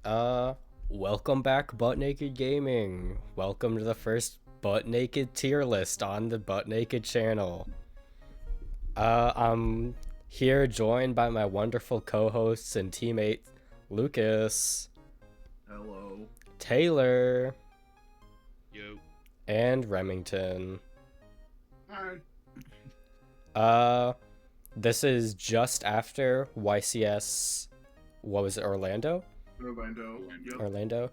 Uh, Welcome back, Butt Naked Gaming. Welcome to the first Butt Naked tier list on the Butt Naked channel. I'm here joined by my wonderful co-hosts and teammate, Lucas, Hello. Taylor, Yo. and Remington. Hi. This is just after YCS, what was it, Orlando? Yep. Orlando.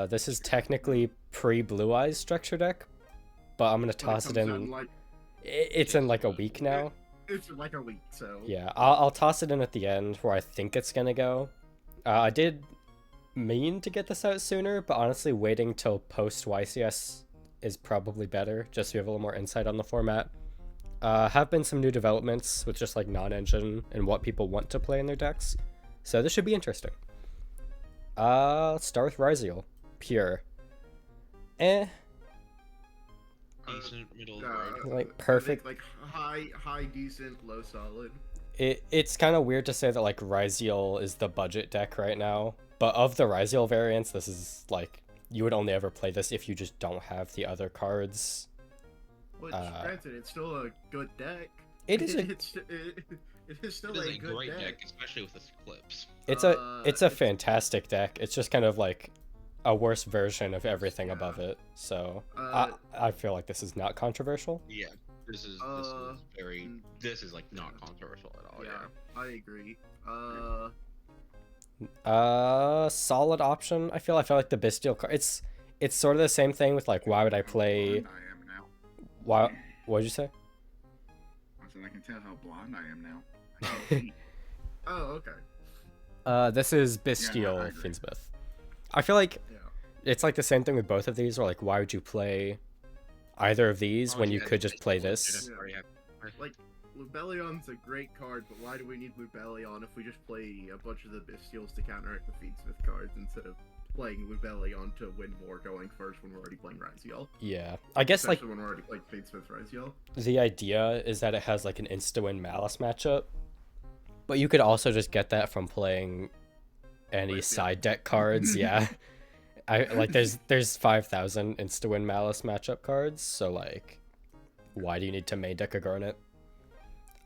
This is technically pre-Blue Eyes structure deck, but I'm gonna toss it in. It's in like a week now. It's like a week, so. Yeah, I'll toss it in at the end where I think it's gonna go. I did mean to get this out sooner, but honestly, waiting till post YCS is probably better, just so you have a little more insight on the format. Have been some new developments with just like non-engine and what people want to play in their decks, so this should be interesting. Let's start with Ryziel. Pure. Decent middle of the road. Like perfect. Like high, decent, low, solid. It's kind of weird to say that like Ryziel is the budget deck right now, but of the Ryziel variants, this is like you would only ever play this if you just don't have the other cards. Which, granted, it's still a good deck. It is a it is still It is a a good great deck. deck, especially with the clips. it's a fantastic deck. It's just kind of like a worse version of everything above it. So I feel like this is not controversial. Yeah, this is very. This is like not controversial at all. Yeah, I agree. Solid option. I feel like the Bestial card. It's sort of the same thing with like why would I play? I am now. Why? What'd you say? I said I can tell how blonde I am now. Oh, okay. This is Yeah, Bestial I agree. Fiendsmith. I feel like Yeah. it's like the same thing with both of these, or like why would you play either of these when you could just play this? Like, Lubellion's a great card, but why do we need Lubellion if we just play a bunch of the Bestials to counteract the Feedsmith cards instead of playing Lubellion to win more going first when we're already playing Ryziel? Yeah, I guess like Especially when we're already playing Feedsmith Ryziel. the idea is that it has like an insta-win Malice matchup, but you could also just get that from playing any Right, yeah. side deck cards. Yeah, I like there's 5,000 insta-win Malice matchup cards, so like, why do you need to main deck a Garnet?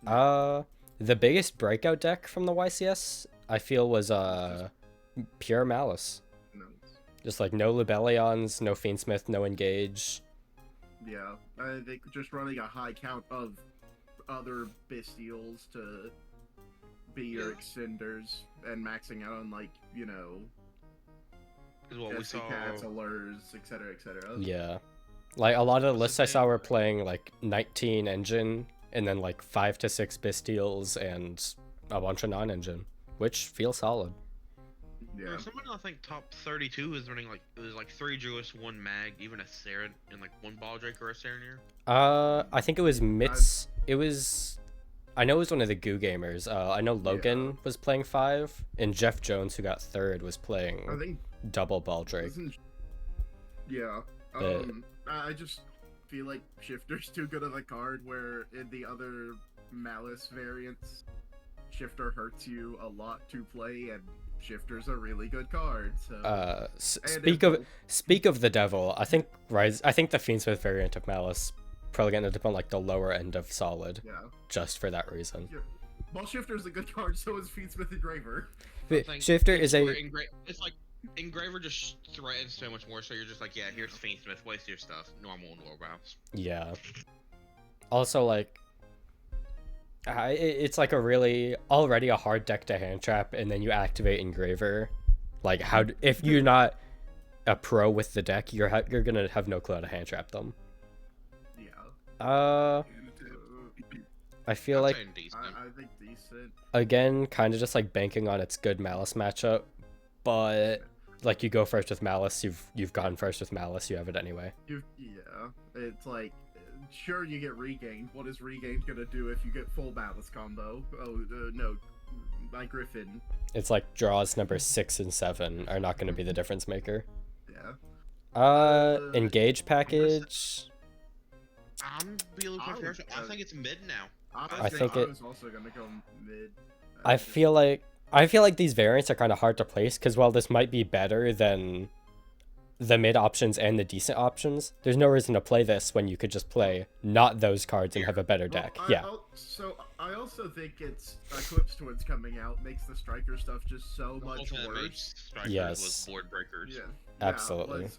The biggest breakout deck from the YCS I feel was pure Malice. No. Just like no Lubellions, no Fiendsmith, no Engage. Yeah, I think just running a high count of other Bestials to be your extenders and maxing out on, like, you know, Is what we Jesse saw. Cats, Allures, etc., etc. Yeah. Like a lot of the lists What's I his saw name? were playing like 19 engine and then like 5 to 6 Bestials and a bunch of non-engine, which feels solid. Yeah. Someone I think top 32 is running like it was like 3 Druids, 1 Mag, even a Saren, and like 1 Ball Drake or a Saranier. I think it was Mitz. I know it was one of the Goo gamers. I know Logan was playing 5 and Jeff Jones, who got 3rd, was I playing think double Ball Drake. Yeah. But- I just feel like Shifter's too good of a card where in the other Malice variants, Shifter hurts you a lot to play, and Shifter's a really good card, so... Speak of the devil. I think the Fiendsmith variant of Malice probably gonna end up on like the lower end of solid, Yeah. just for that reason. Well, Shifter's a good card, so is Feedsmith Engraver. I think Shifter is a It's like Engraver just threatens so much more, so you're just like, yeah, here's Fiendsmith, waste your stuff. Normal and Warbows. yeah. Also, like, it's like already a hard deck to hand trap, and then you activate Engraver. Like, if you're not a pro with the deck, you're gonna have no clue how to hand trap them. Yeah. I feel like I think decent. again, kind of just like banking on its good Malice matchup, but like you go first with Malice, you've gone first with Malice, you have it anyway. Yeah. It's like, sure, you get Regained. What is Regained gonna do if you get full Malice combo? Oh, no. My Griffin. It's like draws number 6 and 7 are not going to be the difference maker. Yeah. Engage package. I'm being controversial. I think it's mid now. I think I it- was also gonna go mid. I feel like I feel like these variants are kind of hard to place because while this might be better than the mid options and the decent options, there's no reason to play this when you could just play not those cards and have a better deck. Yeah. So I also think it's Eclipse Twins coming out makes the striker stuff just so much worse. Yes. Was board breakers. Yeah. Absolutely.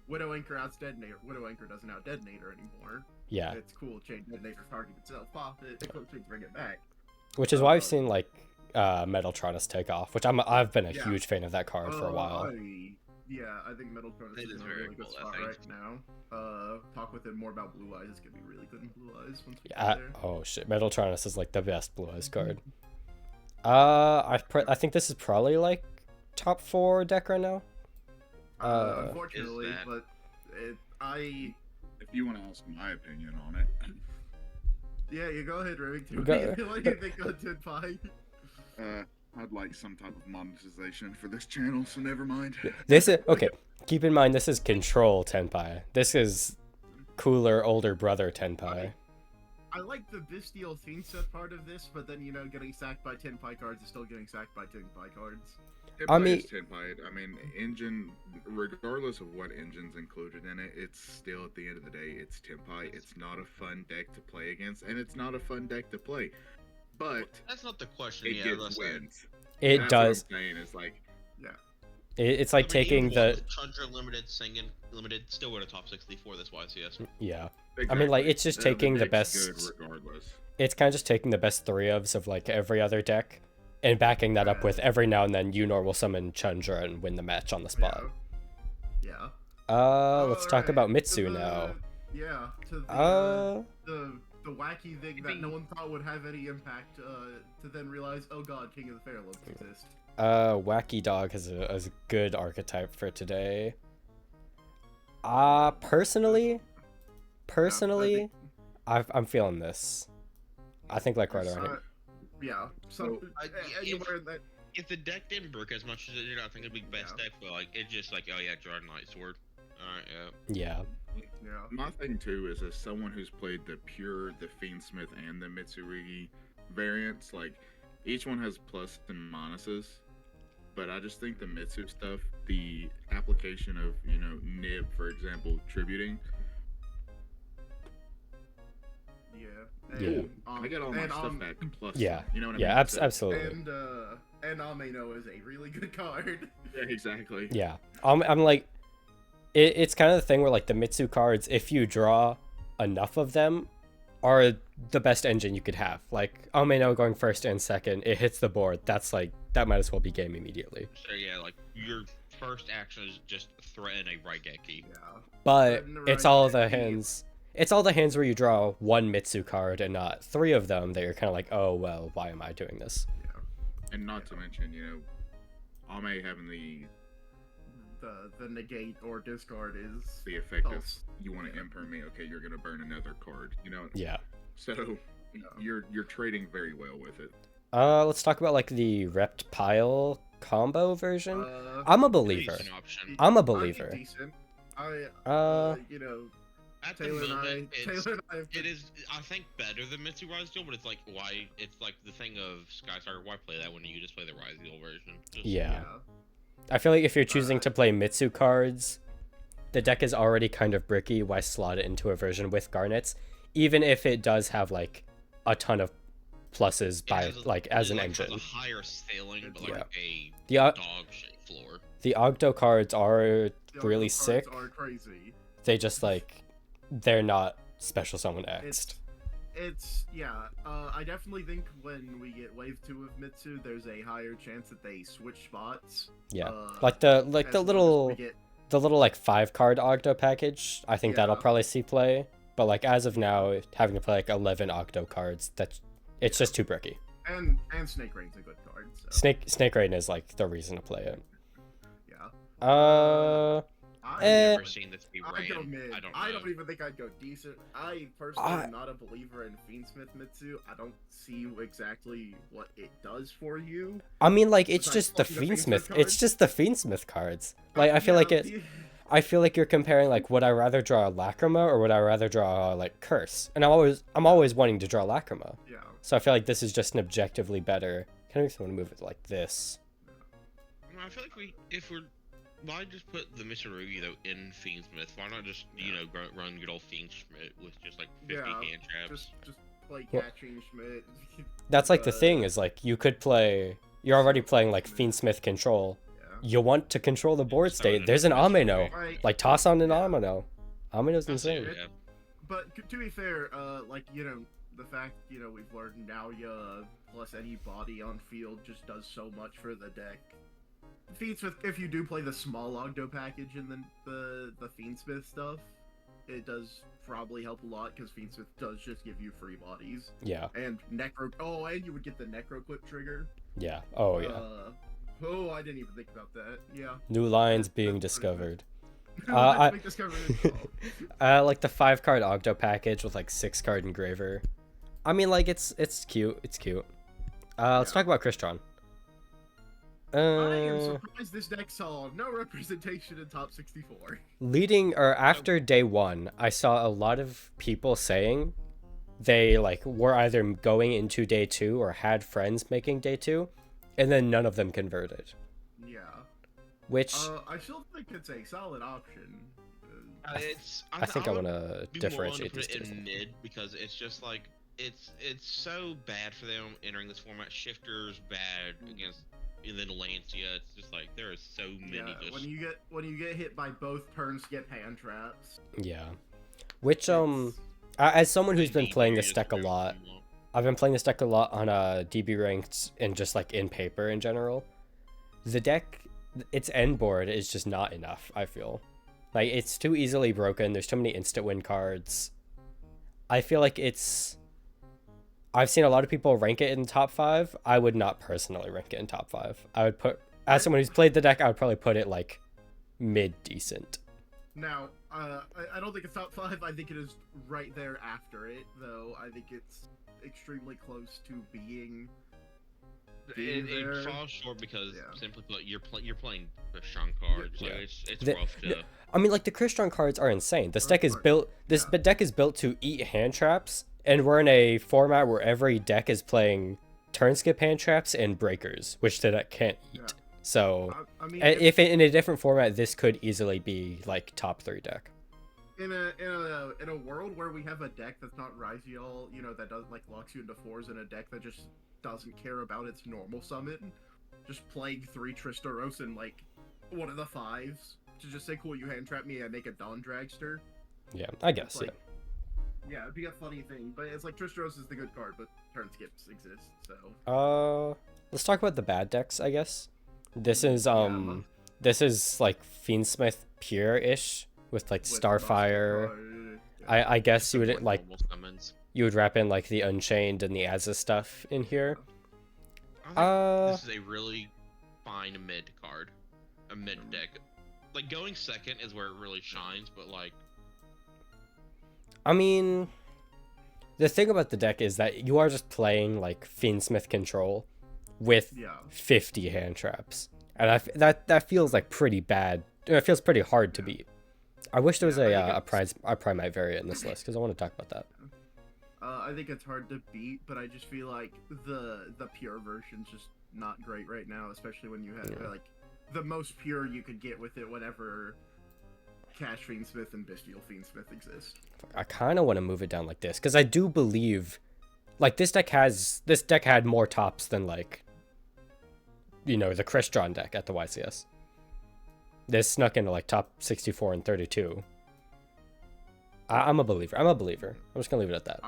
Widow Anchor outs Detonator. Widow Anchor doesn't out Detonator anymore. Yeah. It's cool. Chain Detonator target itself off it. Eclipse Twins bring it back. Which is why I've seen like Metaltronus take off, which I've been a huge fan of that card for a while. I think Metaltronus is in a really good spot right now. Talk with him more about Blue Eyes. It's gonna be really good in Blue Eyes once we get there. Oh shit, Metaltronus is like the best Blue Eyes card. I think this is probably like top 4 deck right now. Unfortunately, but if you want to ask my opinion on it. Yeah, you go ahead, Remington. What do you think on Tin Pie? I'd like some type of monetization for this channel, so never mind. This is okay. Keep in mind, this is Control Tenpai. This is cooler older brother Tenpai. I like the Bestial Fiendset part of this, but then getting sacked by Tenpai cards is still getting sacked by Tenpai cards. Tenpai is Tenpai. I mean, engine, regardless of what engine's included in it, it's still at the end of the day, it's Tenpai. It's not a fun deck to play against, and it's not a fun deck to play. But that's not the question. It gets wins. It does. What I'm saying is like, it's like taking the Chandra limited, Singin limited, still go to top 64 this YCS. Yeah. Exactly. I mean, like, it's just taking the best. Good regardless. It's kind of just taking the best 3 ofs of like every other deck, and backing that up with every now and then Unor will summon Chandra and win the match on the spot. Yeah. Let's talk about Mitsu now. Yeah. The wacky thing that no one thought would have any impact, to then realize, oh god, King of the Fairlobes exist. Wacky Dog has a good archetype for today. Personally, I'm feeling this. I think like right around here. Yeah. So if the deck didn't break as much as it did, I think it'd be best deck. But like it's just like, oh yeah, Jordan Light Sword. Alright, yeah. My thing too is, as someone who's played the Fiendsmith and the Mitsurugi variants, like each one has plus and minuses, but I just think the Mitsu stuff, the application of Nib, for example, tributing. I get all my stuff back plus. Yeah. You know what I mean? Absolutely. And Ameno is a really good card. Yeah, exactly. Yeah. I'm like. It's kind of the thing where like the Mitsu cards, if you draw enough of them, are the best engine you could have. Like Ameno going first and second, it hits the board. That's like, that might as well be game immediately. So yeah, like your first action is just threaten a Raigeki. Yeah. But it's all the hands. It's all the hands where you draw 1 Mitsu card and not 3 of them that you're kind of like, oh well, why am I doing this? Yeah. And not to mention, Ame having the negate or discard is the effect of, you want to imperm me, okay, you're gonna burn another card, Yeah. So you're trading very well with it. Let's talk about like the Rept Pile combo version. I'm a believer. I'm a believer. Decent. At Taylor the moment, and I it is, I think, better than Mitsu Rise Duel, but it's like, why? It's like the thing of Skystar, why play that when you just play the Rise Duel version? Yeah. I feel like if you're choosing to play Mitsu cards, the deck is already kind of bricky. Why slot it into a version with Garnets, even if it does have like a ton of pluses as an engine. A higher scaling, but like a dog-shaped floor. The Ogdo cards are really sick. Are crazy. They just like, they're not special summon X'd. I definitely think when we get wave 2 of Mitsu, there's a higher chance that they switch spots. Yeah, like the little like 5-card Ogdo package. I think that'll probably see play. But like as of now, having to play like 11 Ogdo cards, it's just too bricky. And Snake Rain's a good card. So. Snake Rain is like the reason to play it. Yeah. I've never seen this be ran. I don't even think I'd go decent. I personally am not a believer in Fiendsmith Mitsu. I don't see exactly what it does for you. I mean, like, it's just the Fiendsmith. It's just the Fiendsmith cards. Like, I feel like I feel like you're comparing like, would I rather draw a Lacrima or would I rather draw like Curse? And I'm always wanting to draw Lacrima. Yeah. So I feel like this is just an objectively better Kind of makes me want to move it like this. I feel like why just put the Mitsurugi though in Fiendsmith? Why not just run good old Fiendsmith with just like 50 hand traps? Just play catching Schmidt. That's like the thing is like you could play. You're already playing like Fiendsmith control. You want to control the board state. There's an Amino. Like toss on an Amino. Amino's insane. Yeah. But to be fair, like the fact we've learned Naoya plus any body on field just does so much for the deck. Fiendsmith, if you do play the small Ogdo package and then the Fiendsmith stuff, it does probably help a lot because Fiendsmith does just give you free bodies. Yeah. And Necro. Oh, and you would get the Necro Clip trigger. Yeah. Oh yeah. Oh, I didn't even think about that. Yeah. New lines being discovered. I like the 5-card Ogdo package with like 6-card engraver. I mean, like it's cute. It's cute. Let's talk about Crystron. I am surprised this deck saw no representation in top 64. Leading or after day 1, I saw a lot of people saying they like were either going into day 2 or had friends making day 2, and then none of them converted. Yeah. Which I still think it's a solid option. I think I want to differentiate these two. In mid because it's just like it's so bad for them entering this format. Shifter's bad against. And then Lancia, it's just like there are so many. Yeah, when you get hit by both turns, get hand traps. Yeah, which as someone who's been playing this deck a lot, I've been playing this deck a lot on DB ranked and just like in paper in general. The deck, its end board is just not enough. I feel like it's too easily broken. There's too many instant win cards. I feel like I've seen a lot of people rank it in top 5. I would not personally rank it in top 5. I would put, as someone who's played the deck, I would probably put it like mid-decent. Now, I don't think it's top 5. I think it is right there after it, though. I think it's extremely close to being it falls short because simply put, you're playing the strong cards, so it's rough to. I mean, like the Crystron cards are insane. This deck is built. This deck is built to eat hand traps. And we're in a format where every deck is playing turn skip hand traps and breakers, which the deck can't eat. Yeah. So, I mean, if in a different format, this could easily be like top 3 deck. In a world where we have a deck that's not Ryzial, that doesn't like locks you into 4s, and a deck that just doesn't care about its normal summon, just playing 3 Tristaros and like one of the 5s to just say, cool, you hand trap me, I make a Dawn Dragster. Yeah, I guess. Like, yeah, it'd be a funny thing, but it's like Tristaros is the good card, but turn skips exist, so. Let's talk about the bad decks, I guess. This is like Fiendsmith pure-ish with like Starfire. I guess you would like you would wrap in like the Unchained and the Azza stuff in here. This is a really fine mid card, a mid deck. Like going second is where it really shines, but like. I mean, the thing about the deck is that you are just playing like Fiendsmith control with 50 hand traps, and that feels like pretty bad. It feels pretty hard to beat. I wish there was a Primite variant in this list because I want to talk about that. I think it's hard to beat, but I just feel like the pure version's just not great right now, especially when you have like the most pure you could get with it whenever Cash Fiendsmith and Bestial Fiendsmith exist. I kind of want to move it down like this because I do believe, like this deck had more tops than like, the Crystron deck at the YCS. This snuck into like top 64 and 32. I'm a believer. I'm just gonna leave it at that.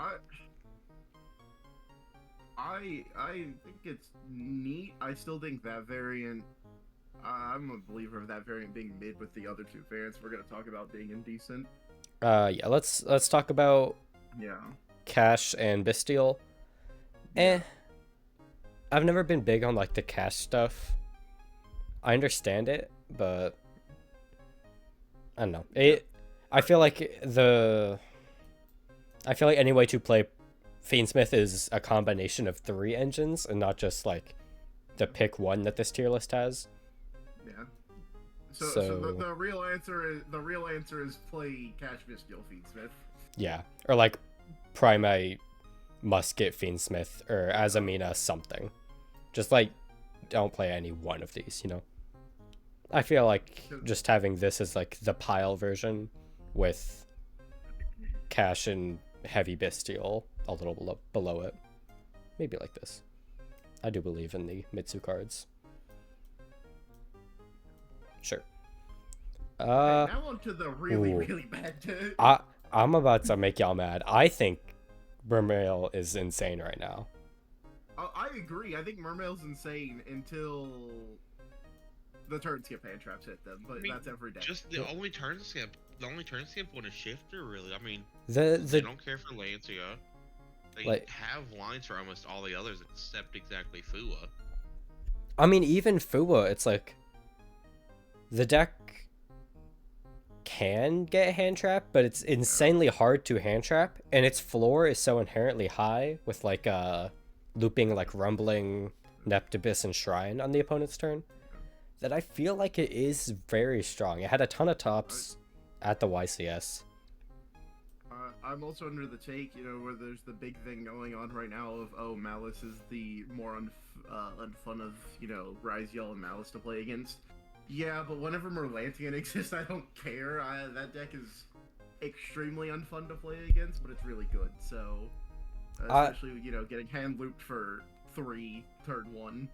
I think it's neat. I still think that variant. I'm a believer of that variant being mid with the other 2 variants we're gonna talk about being indecent. Yeah, let's talk about Cash and Bestial. I've never been big on like the Cash stuff. I understand it, but I don't know. I feel like any way to play Fiendsmith is a combination of 3 engines and not just like the pick one that this tier list has. Yeah. So the real answer is play Cash Bestial Fiendsmith. Yeah, or like Primite Musket Fiendsmith or Azamina something. Just like, don't play any one of these, you know? I feel like just having this as like the pile version with Cash and Heavy Bestial a little below it. Maybe like this. I do believe in the Mitsu cards. Sure. Now on to the really bad. I'm about to make y'all mad. I think Mermail is insane right now. I agree. I think Mermail's insane until the turn skip hand traps hit them, but that's every day. Just the only turn skip one is Shifter, really. I mean, they don't care for Lancia. They have lines for almost all the others except exactly Fua. I mean, even Fua, it's like the deck can get hand trap, but it's insanely hard to hand trap, and its floor is so inherently high with like looping like Rumbling, Neptibus, and Shrine on the opponent's turn that I feel like it is very strong. It had a ton of tops at the YCS. I'm also under the take, where there's the big thing going on right now of, oh, Malice is the more unfun of, Ryziel and Malice to play against. Yeah, but whenever Merlantian exists, I don't care. That deck is extremely unfun to play against, but it's really good, so... especially, getting hand looped for 3, turn 1.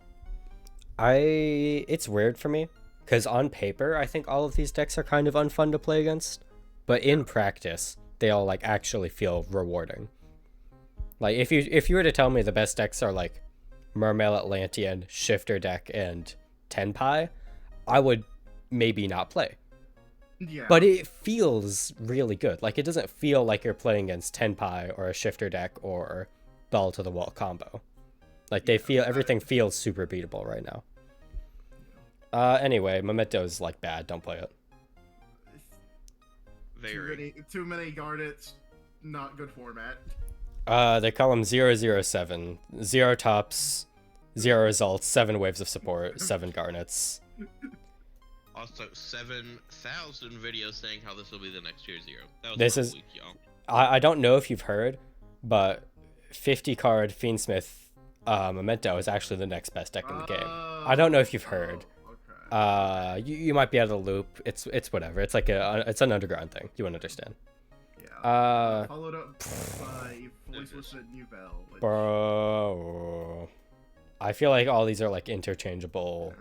It's weird for me, because on paper, I think all of these decks are kind of unfun to play against, but in practice, they all, like, actually feel rewarding. Like, if you were to tell me the best decks are, like, Mermail Atlantean, Shifter deck, and Tenpai, I would maybe not play. Yeah. But it feels really good. Like, it doesn't feel like you're playing against Tenpai or a Shifter deck or Ball to the Wall combo. Like, everything feels super beatable right now. Anyway, Memento's, like, bad. Don't play it. Too many Garnets, not good format. They call him 007. 0 tops, 0 results, 7 waves of support, 7 Garnets. Also, 7,000 videos saying how this will be the next Tier 0. That was this is week, y'all. I don't know if you've heard, but 50 card Fiendsmith Memento is actually the next best deck in the game. I don't know if you've heard. Okay. You might be out of the loop. It's whatever. It's like it's an underground thing. You wouldn't understand. Yeah. Followed up by Voiceless and New Bell. Bro, I feel like all these are like interchangeable.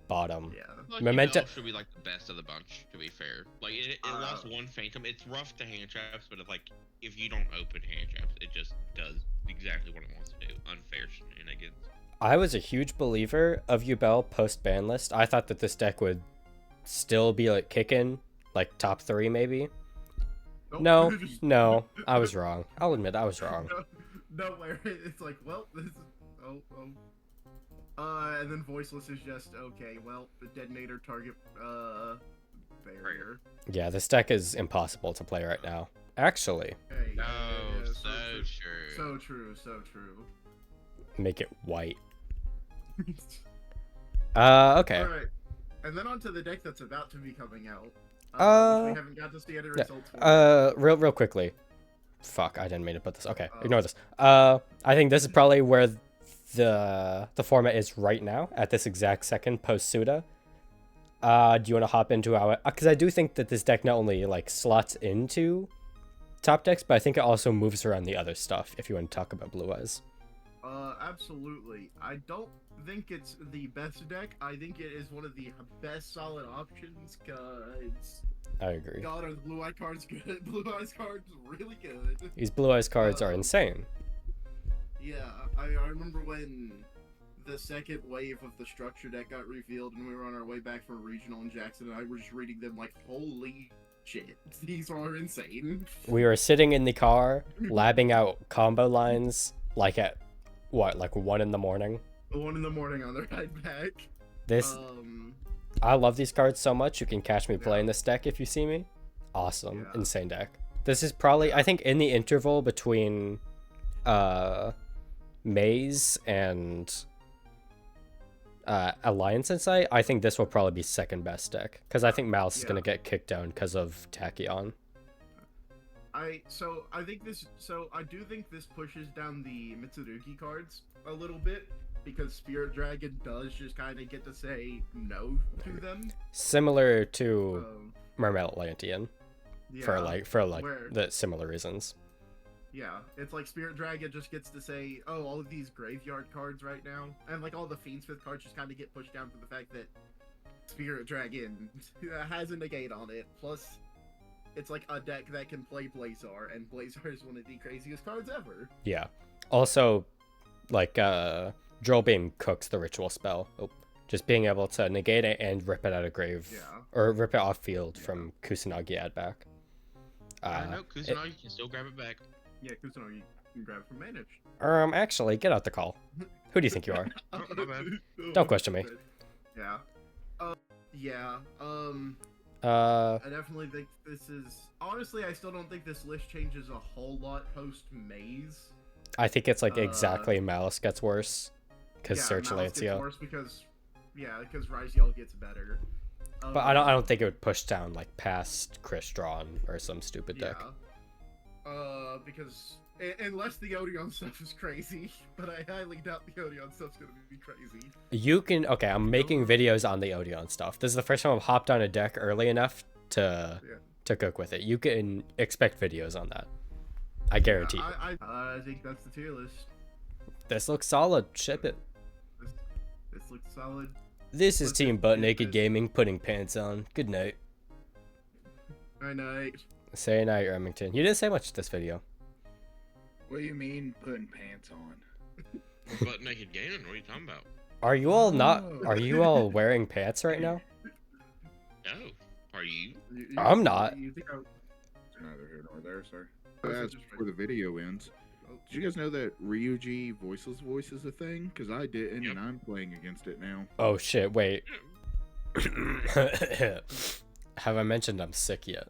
Bottom. Yeah. Like, Memento should be like the best of the bunch, to be fair. Like it lost one Phantom. It's rough to hand traps, but if you don't open hand traps, it just does exactly what it wants to do. Unfair shenanigans. I was a huge believer of Yubel post ban list. I thought that this deck would still be like kicking, like top 3 maybe. Nope. No, I was wrong. I'll admit I was wrong. No, where it's like, well, this is and then Voiceless is just, okay, well, the detonator target, barrier. Yeah, this deck is impossible to play right now. Actually. Okay, No, yeah, so true. So true, so true. Make it white. Okay. Alright, and then onto the deck that's about to be coming out. Which we haven't got to see any results for. Real quickly. Fuck, I didn't mean to put this. Okay, ignore this. I think this is probably where the format is right now at this exact second post SUDA. Do you want to hop into our? Because I do think that this deck not only like slots into top decks, but I think it also moves around the other stuff. If you want to talk about Blue Eyes. Absolutely. I don't think it's the best deck. I think it is one of the best solid options. Cause I agree. God, are the Blue Eye cards good? Blue Eyes cards really good. These Blue Eyes cards are insane. Yeah, I remember when the second wave of the structure deck got revealed and we were on our way back from regional in Jackson, and I was just reading them like, holy shit, these are insane. We were sitting in the car, labbing out combo lines, like at, like 1 in the morning? 1 in the morning on the ride back. I love these cards so much, you can catch me playing this deck if you see me. Awesome, insane deck. This is probably, I think, in the interval between Maze and Alliance Insight, I think this will probably be second best deck, because I think Malice is going to get kicked down because of Tachyon. I do think this pushes down the Mitsurugi cards a little bit, because Spirit Dragon does just kind of get to say no to them. Similar to Um, Mermaid Atlantean yeah, for like where- the similar reasons. Yeah, it's like Spirit Dragon just gets to say, oh, all of these graveyard cards right now, and like all the Fiendsmith cards just kind of get pushed down for the fact that Spirit Dragon has a negate on it. Plus, it's like a deck that can play Blazar, and Blazar is one of the craziest cards ever. Yeah. Also, like Drill Beam cooks the ritual spell. Oh, just being able to negate it and rip it out of grave, Yeah. or rip it off field from Kusanagi add back. I know Kusanagi can still grab it back. Yeah, Kusanagi can grab it from Manage. Actually, get out the call. Who do you think you are? Oh, my bad. Don't question me. Yeah. Yeah. I definitely think this is. Honestly, I still don't think this list changes a whole lot post Maze. I think it's like exactly Malice gets worse because Search Malice gets Lancia. worse because Ryziel gets better. But I don't think it would push down like past Chris Drawn or some stupid deck. Because unless the Odeon stuff is crazy, but I highly doubt the Odeon stuff's gonna be crazy. You can I'm making videos on the Odeon stuff. This is the first time I've hopped on a deck early enough to cook with it. You can expect videos on that. I guarantee you. I think that's the tier list. This looks solid. Ship it. This looks solid. This is Team Butt Naked Gaming putting pants on. Good night. Good night. Say night, Remington. You didn't say much this video. What do you mean putting pants on? Butt naked gaming? What are you talking about? Are you all not? Are you all wearing pants right now? No. Are you? I'm not. You think Neither here nor there, sir. Oh, so As just before the video ends, did you guys know that Ryuji voiceless voice is a thing? Because I didn't, Yep. and I'm playing against it now. Oh shit! Wait. Have I mentioned I'm sick yet?